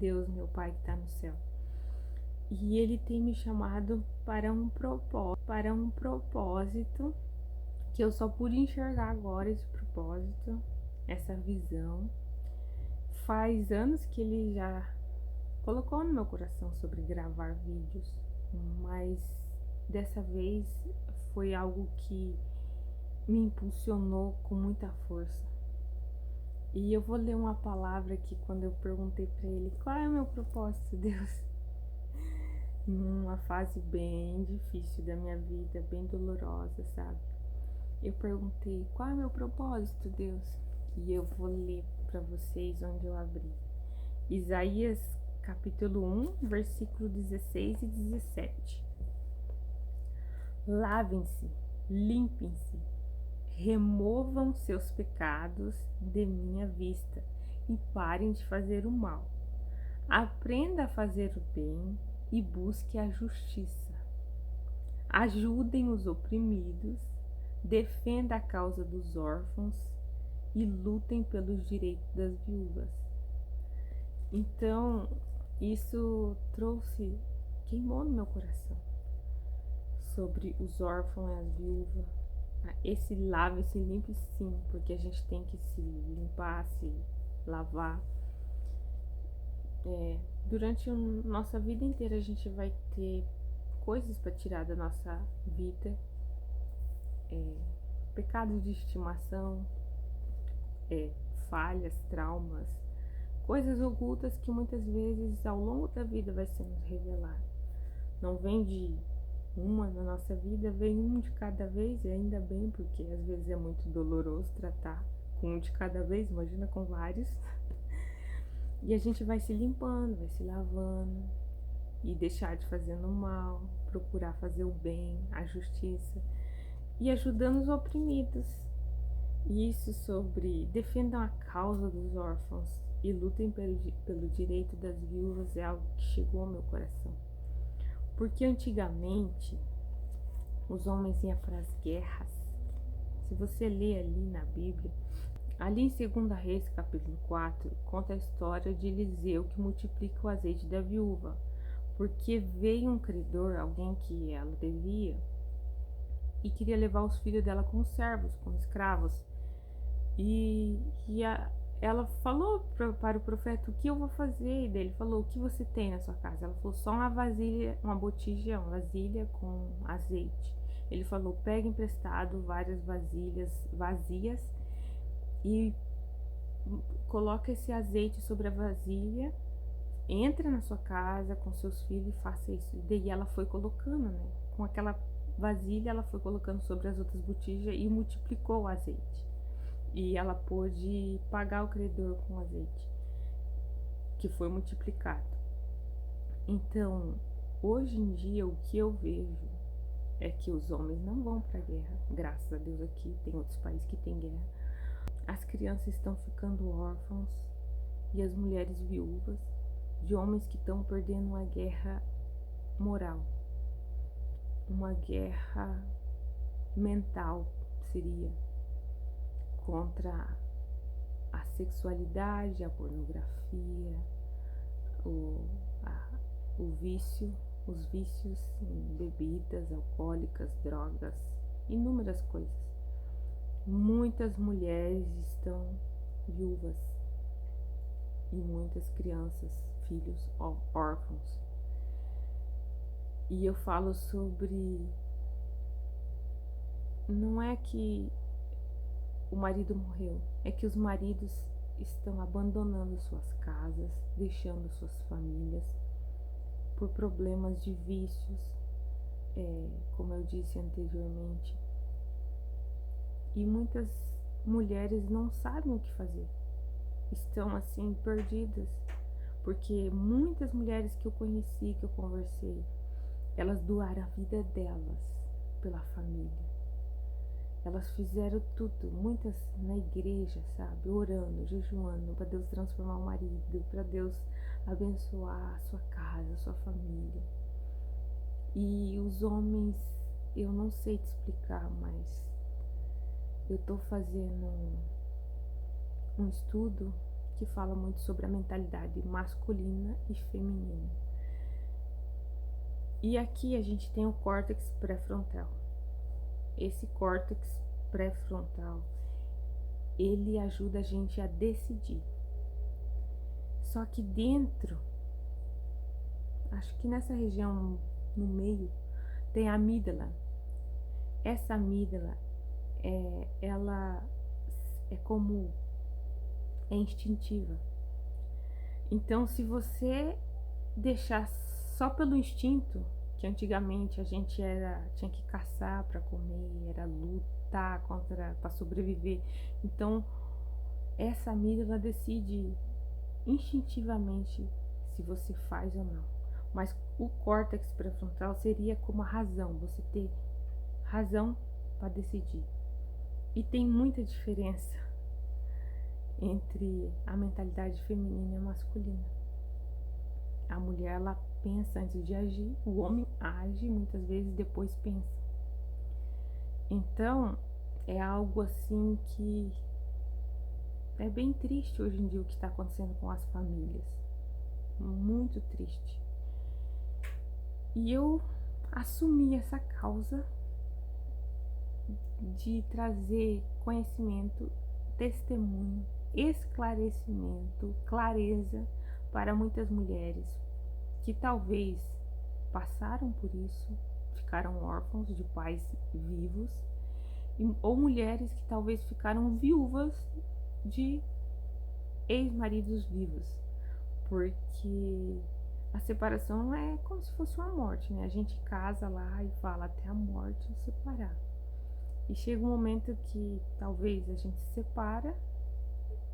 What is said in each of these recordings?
Deus, meu Pai que está no céu. E Ele tem me chamado para um propósito que eu só pude enxergar agora, esse propósito, essa visão. Faz anos que Ele já colocou no meu coração sobre gravar vídeos, mas dessa vez foi algo que me impulsionou com muita força. E eu vou ler uma palavra que quando eu perguntei para ele qual é o meu propósito, Deus, numa fase bem difícil da minha vida, bem dolorosa, sabe? Eu perguntei qual é o meu propósito, Deus, e eu vou ler para vocês onde eu abri. Isaías capítulo 1, versículo 16 e 17. Lavem-se, limpem-se, removam seus pecados de minha vista e parem de fazer o mal. Aprenda a fazer o bem e busque a justiça. Ajudem os oprimidos, defenda a causa dos órfãos e lutem pelos direitos das viúvas. Então, isso queimou no meu coração sobre os órfãos e as viúvas. Esse lave, esse limpe, sim, porque a gente tem que se limpar, se lavar. Durante a nossa vida inteira a gente vai ter coisas para tirar da nossa vida, pecados de estimação, falhas, traumas, coisas ocultas que muitas vezes ao longo da vida vai se nos revelar. Não vem de uma na nossa vida, vem um de cada vez, e ainda bem, porque às vezes é muito doloroso tratar com um de cada vez, imagina com vários. E a gente vai se limpando, vai se lavando e deixar de fazer o mal, procurar fazer o bem, a justiça e ajudando os oprimidos. E isso sobre defendam a causa dos órfãos e lutem pelo direito das viúvas é algo que chegou ao meu coração. Porque antigamente os homens iam para as guerras. Se você ler ali na Bíblia, ali em 2 Reis, capítulo 4, conta a história de Eliseu que multiplica o azeite da viúva, porque veio um credor, alguém que ela devia, e queria levar os filhos dela como servos, como escravos. Ela falou para o profeta: o que eu vou fazer? E ele falou: o que você tem na sua casa? Ela falou: só uma vasilha, uma vasilha com azeite. Ele falou: pega emprestado várias vasilhas vazias e coloca esse azeite sobre a vasilha, entra na sua casa com seus filhos e faça isso. E daí ela foi colocando, né? Com aquela vasilha ela foi colocando sobre as outras botijas e multiplicou o azeite. E ela pôde pagar o credor com o azeite, que foi multiplicado. Então, hoje em dia, o que eu vejo é que os homens não vão para a guerra. Graças a Deus aqui, tem outros países que tem guerra. As crianças estão ficando órfãos e as mulheres viúvas de homens que estão perdendo uma guerra moral. Uma guerra mental seria contra a sexualidade, a pornografia, o vício, os vícios em bebidas alcoólicas, drogas, inúmeras coisas. Muitas mulheres estão viúvas e muitas crianças, filhos órfãos. E eu falo sobre, não é que o marido morreu, é que os maridos estão abandonando suas casas, deixando suas famílias por problemas de vícios, como eu disse anteriormente. E muitas mulheres não sabem o que fazer, estão assim perdidas, porque muitas mulheres que eu conheci, que eu conversei, elas doaram a vida delas pela família. Elas fizeram tudo, muitas na igreja, sabe? Orando, jejuando, para Deus transformar o marido, para Deus abençoar a sua casa, a sua família. E os homens, eu não sei te explicar, mas eu tô fazendo um estudo que fala muito sobre a mentalidade masculina e feminina. E aqui a gente tem o córtex pré-frontal. Esse córtex pré-frontal, ele ajuda a gente a decidir. Só que dentro, acho que nessa região no meio, tem a amígdala. Essa amígdala, ela é instintiva. Então, se você deixar só pelo instinto, que antigamente a gente tinha que caçar para comer, era lutar para sobreviver. Então, essa amígdala decide instintivamente se você faz ou não. Mas o córtex pré-frontal seria como a razão, você ter razão para decidir. E tem muita diferença entre a mentalidade feminina e a masculina. A mulher, ela pensa antes de agir, o homem age muitas vezes depois pensa. Então, é algo assim que é bem triste hoje em dia o que está acontecendo com as famílias. Muito triste. E eu assumi essa causa de trazer conhecimento, testemunho, esclarecimento, clareza para muitas mulheres que talvez passaram por isso, ficaram órfãos de pais vivos, ou mulheres que talvez ficaram viúvas de ex-maridos vivos, porque a separação é como se fosse uma morte, né? A gente casa lá e fala até a morte nos separar. E chega um momento que talvez a gente se separa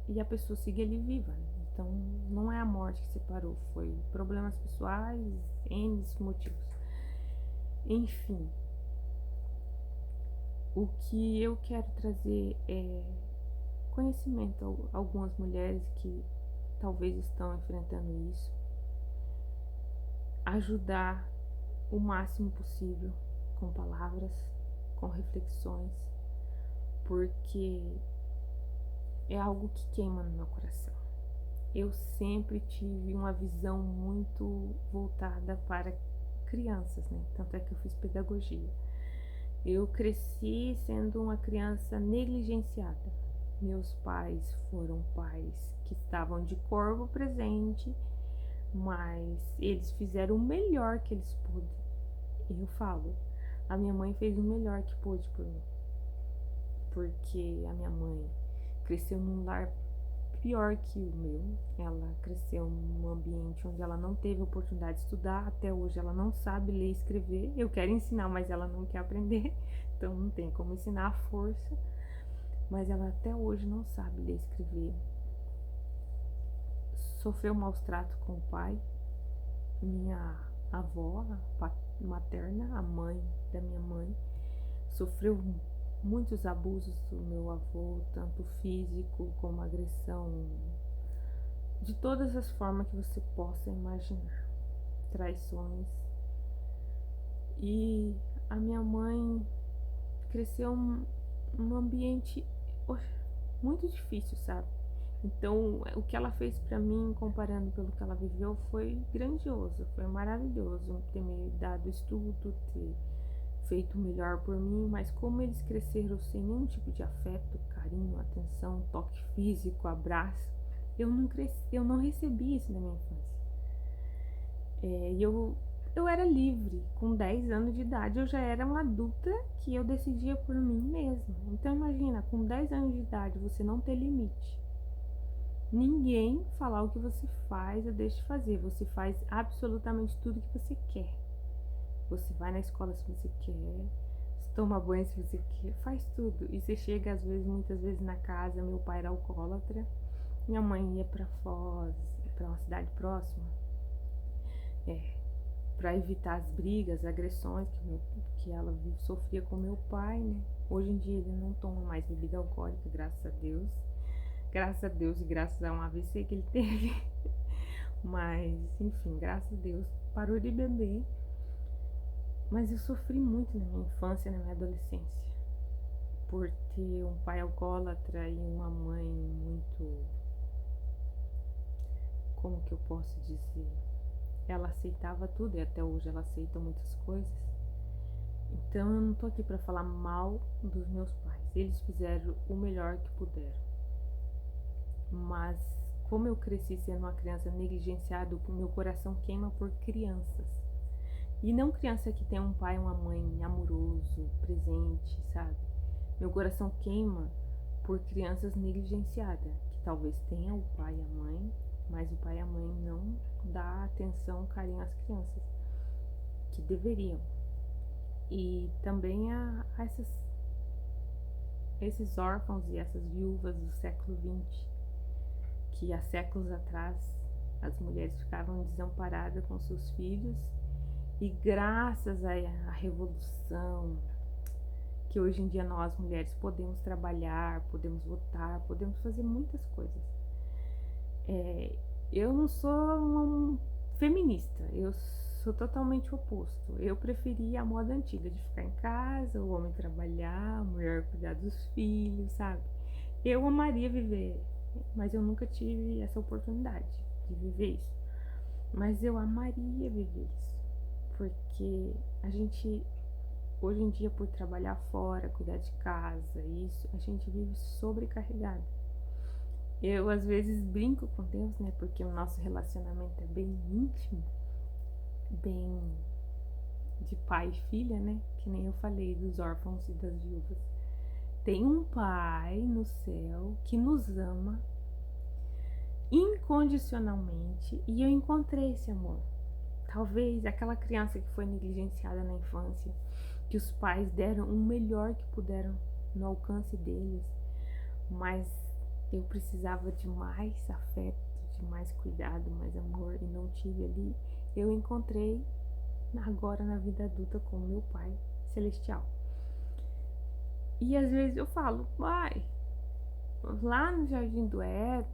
e a pessoa siga ali viva, né? Então não é a morte que separou, foi problemas pessoais, N motivos. Enfim, o que eu quero trazer é conhecimento a algumas mulheres que talvez estão enfrentando isso, ajudar o máximo possível com palavras, com reflexões, porque é algo que queima no meu coração. Eu sempre tive uma visão muito voltada para crianças, né? Tanto é que eu fiz pedagogia. Eu cresci sendo uma criança negligenciada. Meus pais foram pais que estavam de corpo presente, mas eles fizeram o melhor que eles pôde. Eu falo, a minha mãe fez o melhor que pôde por mim, porque a minha mãe cresceu num lar pior que o meu. Ela cresceu num ambiente onde ela não teve oportunidade de estudar. Até hoje ela não sabe ler e escrever. Eu quero ensinar, mas ela não quer aprender, então não tem como ensinar à força. Mas ela até hoje não sabe ler e escrever. Sofreu maus tratos com o pai. Minha avó materna, a mãe da minha mãe, sofreu muitos abusos do meu avô, tanto físico como agressão, de todas as formas que você possa imaginar, traições. E a minha mãe cresceu num ambiente muito difícil, sabe? Então, o que ela fez pra mim, comparando pelo que ela viveu, foi grandioso, foi maravilhoso ter me dado estudo, ter feito o melhor por mim, mas como eles cresceram sem nenhum tipo de afeto, carinho, atenção, toque físico, abraço, eu não recebi isso na minha infância. E eu era livre, com 10 anos de idade eu já era uma adulta que eu decidia por mim mesma. Então imagina, com 10 anos de idade você não ter limite. Ninguém falar o que você faz ou deixa de fazer, você faz absolutamente tudo que você quer. Você vai na escola se você quer, você toma banho se você quer, faz tudo. E você chega muitas vezes na casa, meu pai era alcoólatra, minha mãe ia pra Foz, pra uma cidade próxima, pra evitar as brigas, agressões que ela sofria com meu pai, né? Hoje em dia ele não toma mais bebida alcoólica, graças a Deus. Graças a Deus e graças a um AVC que ele teve. Mas, enfim, graças a Deus, parou de beber. Mas eu sofri muito na minha infância e na minha adolescência, por ter um pai alcoólatra e uma mãe muito como que eu posso dizer? Ela aceitava tudo e até hoje ela aceita muitas coisas. Então eu não tô aqui para falar mal dos meus pais. Eles fizeram o melhor que puderam. Mas como eu cresci sendo uma criança negligenciada, o meu coração queima por crianças. E não criança que tem um pai e uma mãe amoroso, presente, sabe? Meu coração queima por crianças negligenciadas, que talvez tenham o pai e a mãe, mas o pai e a mãe não dá atenção, carinho às crianças, que deveriam. E também a esses órfãos e essas viúvas do século XX, que há séculos atrás as mulheres ficavam desamparadas com seus filhos, e graças à revolução, que hoje em dia nós mulheres podemos trabalhar, podemos votar, podemos fazer muitas coisas. Eu não sou uma feminista, eu sou totalmente oposto. Eu preferia a moda antiga de ficar em casa, o homem trabalhar, a mulher cuidar dos filhos, sabe? Eu amaria viver, mas eu nunca tive essa oportunidade de viver isso. Mas eu amaria viver isso, porque a gente, hoje em dia, por trabalhar fora, cuidar de casa, isso, a gente vive sobrecarregado. Eu às vezes brinco com Deus, né? Porque o nosso relacionamento é bem íntimo, bem de pai e filha, né? Que nem eu falei dos órfãos e das viúvas. Tem um pai no céu que nos ama incondicionalmente, e eu encontrei esse amor. Talvez aquela criança que foi negligenciada na infância, que os pais deram o melhor que puderam no alcance deles, mas eu precisava de mais afeto, de mais cuidado, mais amor, e não tive ali. Eu encontrei agora na vida adulta com meu pai celestial. E às vezes eu falo, pai, lá no Jardim do Éden,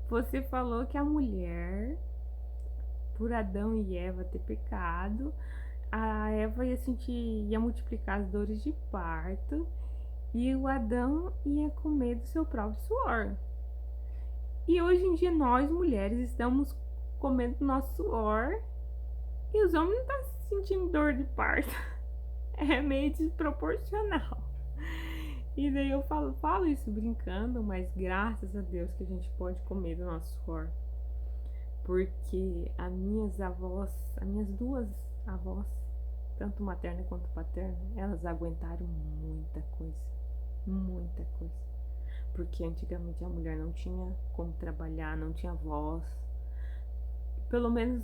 você falou que a mulher, por Adão e Eva ter pecado, a Eva ia multiplicar as dores de parto, e o Adão ia comer do seu próprio suor. E hoje em dia nós mulheres estamos comendo do nosso suor, e os homens não estão sentindo dor de parto. É meio desproporcional. E daí eu falo isso brincando, mas graças a Deus que a gente pode comer do nosso suor. Porque as minhas duas avós, tanto materna quanto paterna, elas aguentaram muita coisa. Muita coisa. Porque antigamente a mulher não tinha como trabalhar, não tinha voz. Pelo menos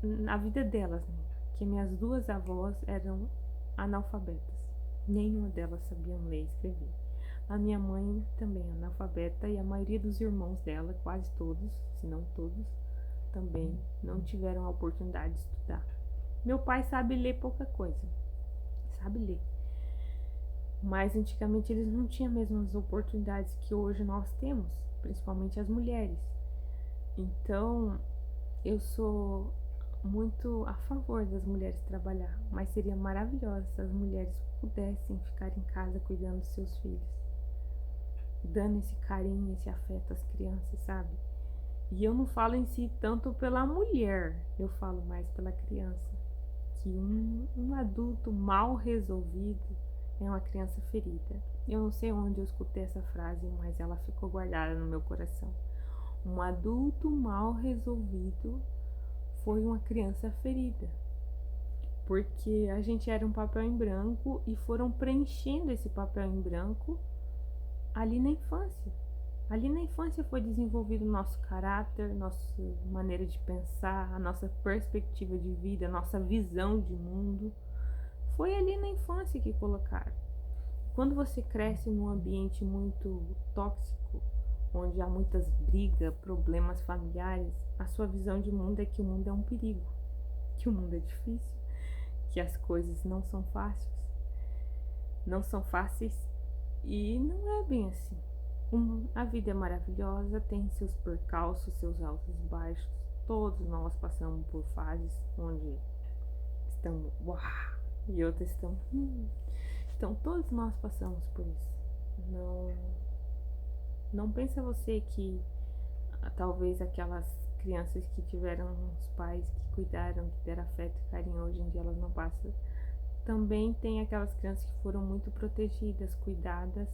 na vida delas, né? Que minhas duas avós eram analfabetas. Nenhuma delas sabiam ler e escrever. A minha mãe também é analfabeta, e a maioria dos irmãos dela, quase todos, se não todos, também não tiveram a oportunidade de estudar. Meu pai sabe ler pouca coisa, sabe ler. Mas antigamente eles não tinham as mesmas oportunidades que hoje nós temos, principalmente as mulheres. Então, eu sou muito a favor das mulheres trabalhar, mas seria maravilhoso se as mulheres pudessem ficar em casa cuidando dos seus filhos, dando esse carinho, esse afeto às crianças, sabe? E eu não falo em si tanto pela mulher, eu falo mais pela criança, que um adulto mal resolvido é uma criança ferida. Eu não sei onde eu escutei essa frase, mas ela ficou guardada no meu coração. Um adulto mal resolvido foi uma criança ferida, porque a gente era um papel em branco e foram preenchendo esse papel em branco ali na infância. Ali na infância foi desenvolvido o nosso caráter, nossa maneira de pensar, a nossa perspectiva de vida, a nossa visão de mundo. Foi ali na infância que colocaram. Quando você cresce num ambiente muito tóxico, onde há muitas brigas, problemas familiares, a sua visão de mundo é que o mundo é um perigo, que o mundo é difícil, que as coisas não são fáceis, e não é bem assim. A vida é maravilhosa, tem seus percalços, seus altos e baixos. Todos nós passamos por fases onde estamos uau, e outras estão então todos nós passamos por isso. Não pensa você que talvez aquelas crianças que tiveram os pais que cuidaram, que deram afeto e carinho, hoje em dia elas não passam. Também tem aquelas crianças que foram muito protegidas, cuidadas,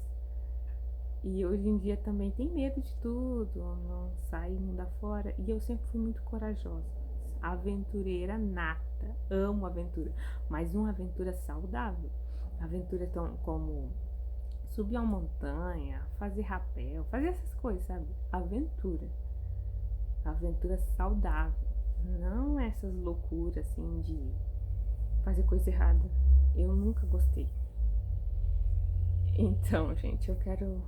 e hoje em dia também tem medo de tudo, não sai, não dá fora. E eu sempre fui muito corajosa, aventureira nata, amo aventura, mas uma aventura saudável. Aventura tão como subir uma montanha, fazer rapel, fazer essas coisas, sabe? Aventura. Aventura saudável. Não essas loucuras assim de fazer coisa errada. Eu nunca gostei. Então, gente, eu quero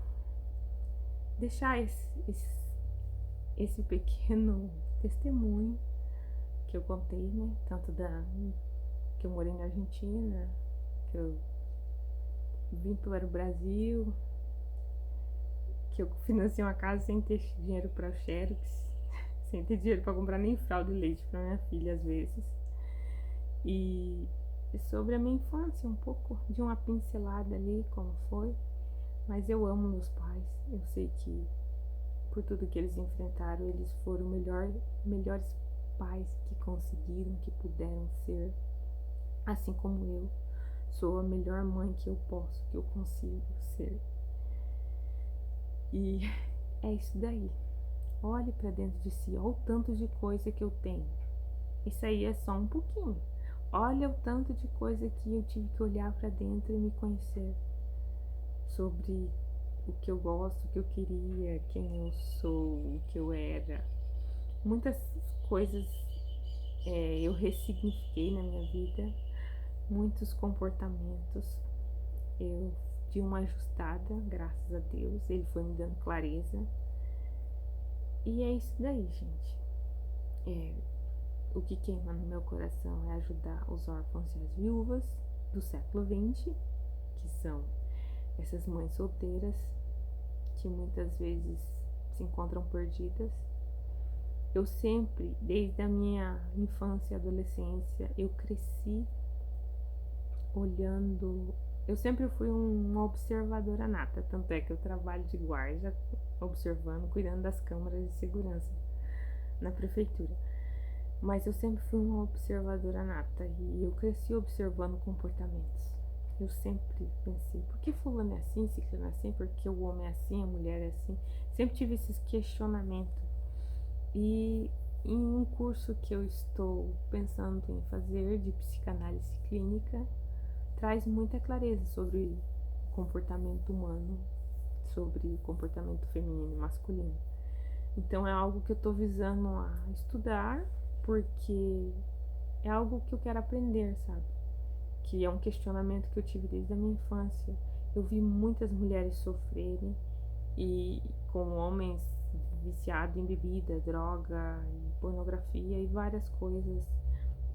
deixar esse pequeno testemunho que eu contei, né? Tanto que eu morei na Argentina, que eu vim para o Brasil, que eu financei uma casa sem ter dinheiro para o Xerox, sem ter dinheiro para comprar nem fralda e leite para minha filha às vezes. E sobre a minha infância, um pouco de uma pincelada ali, como foi. Mas eu amo meus pais. Eu sei que por tudo que eles enfrentaram, eles foram melhores pais que conseguiram, que puderam ser. Assim como eu sou a melhor mãe que eu posso, que eu consigo ser. E é isso daí. Olhe para dentro de si, olha o tanto de coisa que eu tenho. Isso aí é só um pouquinho. Olha o tanto de coisa que eu tive que olhar para dentro e me conhecer sobre o que eu gosto, o que eu queria, quem eu sou, o que eu era. Muitas coisas eu ressignifiquei na minha vida, muitos comportamentos eu de uma ajustada, graças a Deus, ele foi me dando clareza. E é isso daí, gente. O que queima no meu coração é ajudar os órfãos e as viúvas do século XX, que são essas mães solteiras que muitas vezes se encontram perdidas. Eu sempre, desde a minha infância e adolescência, eu cresci olhando. Eu sempre fui uma observadora nata, tanto é que eu trabalho de guarda, observando, cuidando das câmaras de segurança na prefeitura. Mas eu sempre fui uma observadora nata e eu cresci observando comportamentos. Eu sempre pensei, por que fulano é assim, ciclano é assim, por que o homem é assim, a mulher é assim? Sempre tive esses questionamentos. E em um curso que eu estou pensando em fazer de psicanálise clínica, traz muita clareza sobre o comportamento humano, sobre o comportamento feminino e masculino. Então é algo que eu estou visando a estudar, porque é algo que eu quero aprender, sabe? Que é um questionamento que eu tive desde a minha infância. Eu vi muitas mulheres sofrerem e com homens viciados em bebida, droga, pornografia e várias coisas.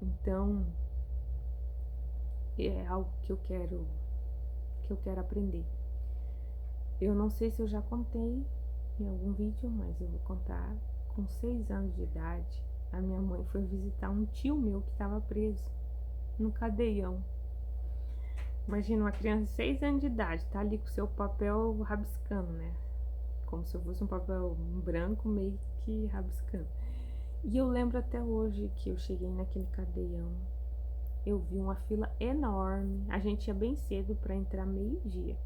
Então é algo que eu quero aprender. Eu não sei se eu já contei em algum vídeo, mas eu vou contar. Com 6 anos de idade, a minha mãe foi visitar um tio meu que estava preso no cadeião. Imagina uma criança de 6 anos de idade, tá ali com seu papel rabiscando, né? Como se eu fosse um papel branco, meio que rabiscando. E eu lembro até hoje que eu cheguei naquele cadeião. Eu vi uma fila enorme. A gente ia bem cedo para entrar meio-dia.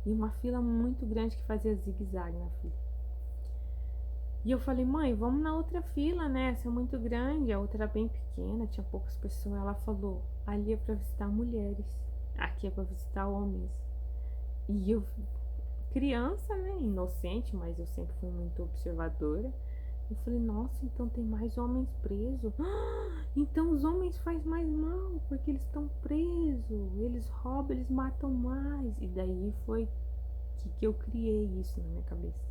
E uma fila muito grande que fazia zigue-zague na fila. E eu falei, mãe, vamos na outra fila, né? Essa é muito grande, a outra era bem pequena, tinha poucas pessoas. Ela falou, ali é para visitar mulheres, aqui é para visitar homens. E eu, criança, né? Inocente, mas eu sempre fui muito observadora. Eu falei, nossa, então tem mais homens presos. Então os homens fazem mais mal, porque eles estão presos. Eles roubam, eles matam mais. E daí foi que eu criei isso na minha cabeça.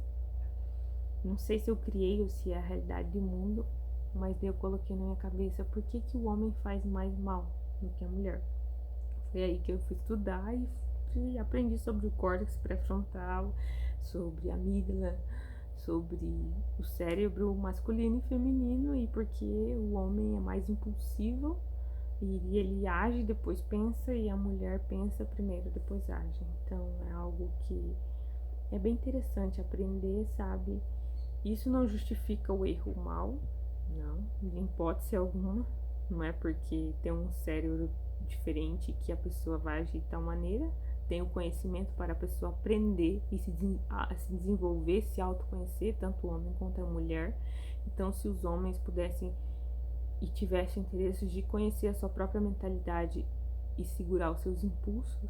Não sei se eu criei ou se é a realidade do mundo, mas daí eu coloquei na minha cabeça por que o homem faz mais mal do que a mulher. Foi aí que eu fui estudar e aprendi sobre o córtex pré-frontal, sobre a amígdala, sobre o cérebro masculino e feminino e porque o homem é mais impulsivo e ele age, depois pensa, e a mulher pensa primeiro, depois age. Então é algo que é bem interessante aprender, sabe? Isso não justifica o erro, o mal, não, em hipótese alguma. Não é porque tem um cérebro diferente que a pessoa vai agir de tal maneira. Tem o conhecimento para a pessoa aprender e se desenvolver, se autoconhecer, tanto o homem quanto a mulher. Então, se os homens pudessem e tivessem interesse de conhecer a sua própria mentalidade e segurar os seus impulsos,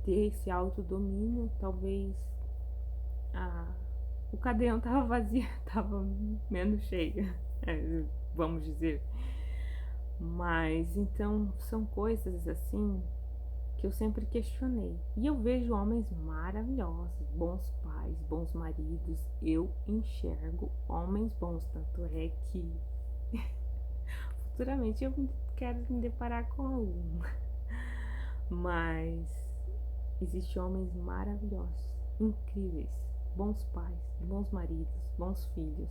ter esse autodomínio, talvez o cadeirão tava vazio, tava menos cheia, vamos dizer. Mas então são coisas assim que eu sempre questionei. E eu vejo homens maravilhosos, bons pais, bons maridos. Eu enxergo homens bons, tanto é que futuramente eu quero me deparar com algum. Mas existem homens maravilhosos, incríveis, bons pais, bons maridos, bons filhos.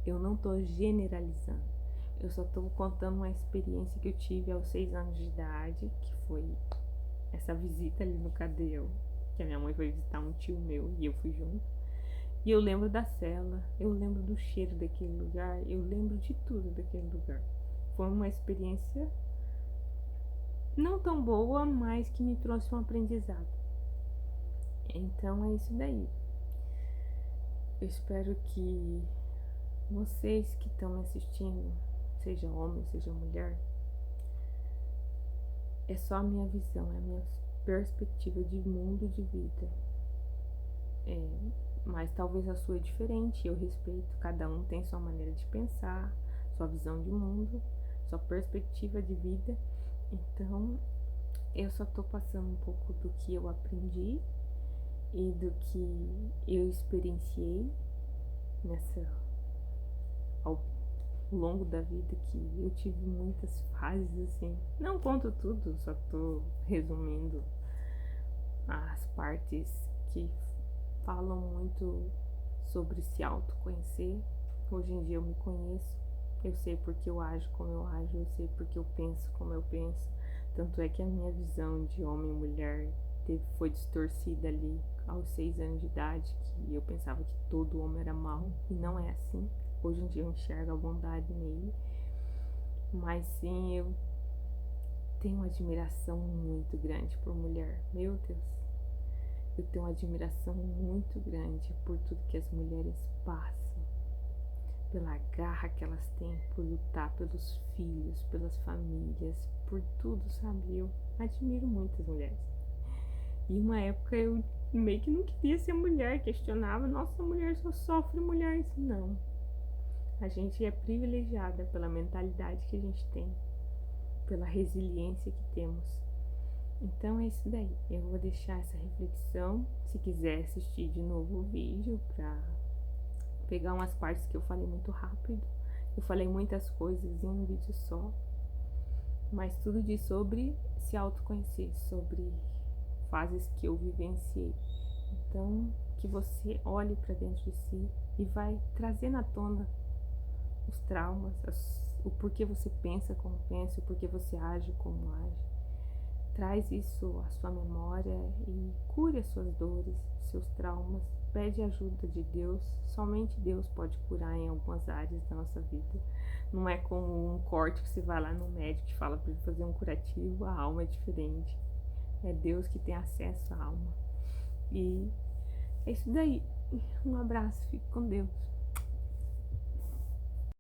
Eu não tô generalizando. Eu só tô contando uma experiência que eu tive aos 6 anos de idade, que foi essa visita ali no Cadeão, que a minha mãe foi visitar um tio meu e eu fui junto. E eu lembro da cela, eu lembro do cheiro daquele lugar, eu lembro de tudo daquele lugar. Foi uma experiência não tão boa, mas que me trouxe um aprendizado. Então é isso daí. Eu espero que vocês que estão me assistindo, seja homem, seja mulher, é só a minha visão, é a minha perspectiva de mundo, de vida. Mas talvez a sua é diferente, eu respeito, cada um tem sua maneira de pensar, sua visão de mundo, sua perspectiva de vida. Então, eu só tô passando um pouco do que eu aprendi e do que eu experienciei ao longo da vida, que eu tive muitas fases assim. Não conto tudo, só tô resumindo as partes que falam muito sobre se autoconhecer. Hoje em dia eu me conheço, eu sei porque eu ajo como eu ajo, eu sei porque eu penso como eu penso. Tanto é que a minha visão de homem e mulher foi distorcida ali aos 6 anos de idade, que eu pensava que todo homem era mau, e não é assim. Hoje em dia eu enxergo a bondade nele, mas sim, eu tenho uma admiração muito grande por mulher. Meu Deus, eu tenho uma admiração muito grande por tudo que as mulheres passam, pela garra que elas têm por lutar pelos filhos, pelas famílias, por tudo, sabe? Eu admiro muito as mulheres. E uma época eu meio que não queria ser mulher, questionava, nossa, mulher só sofre, mulher. Não. A gente é privilegiada pela mentalidade que a gente tem, pela resiliência que temos. Então é isso daí. Eu vou deixar essa reflexão. Se quiser assistir de novo o vídeo pra pegar umas partes que eu falei muito rápido. Eu falei muitas coisas em um vídeo só. Mas tudo diz sobre se autoconhecer, sobre fases que eu vivenciei. Então, que você olhe para dentro de si e vai trazer na tona os traumas, o porquê você pensa como pensa, o porquê você age como age. Traz isso à sua memória e cure as suas dores, seus traumas. Pede ajuda de Deus. Somente Deus pode curar em algumas áreas da nossa vida. Não é como um corte que você vai lá no médico e fala para ele fazer um curativo. A alma é diferente. É Deus que tem acesso à alma. E é isso daí. Um abraço. Fique com Deus.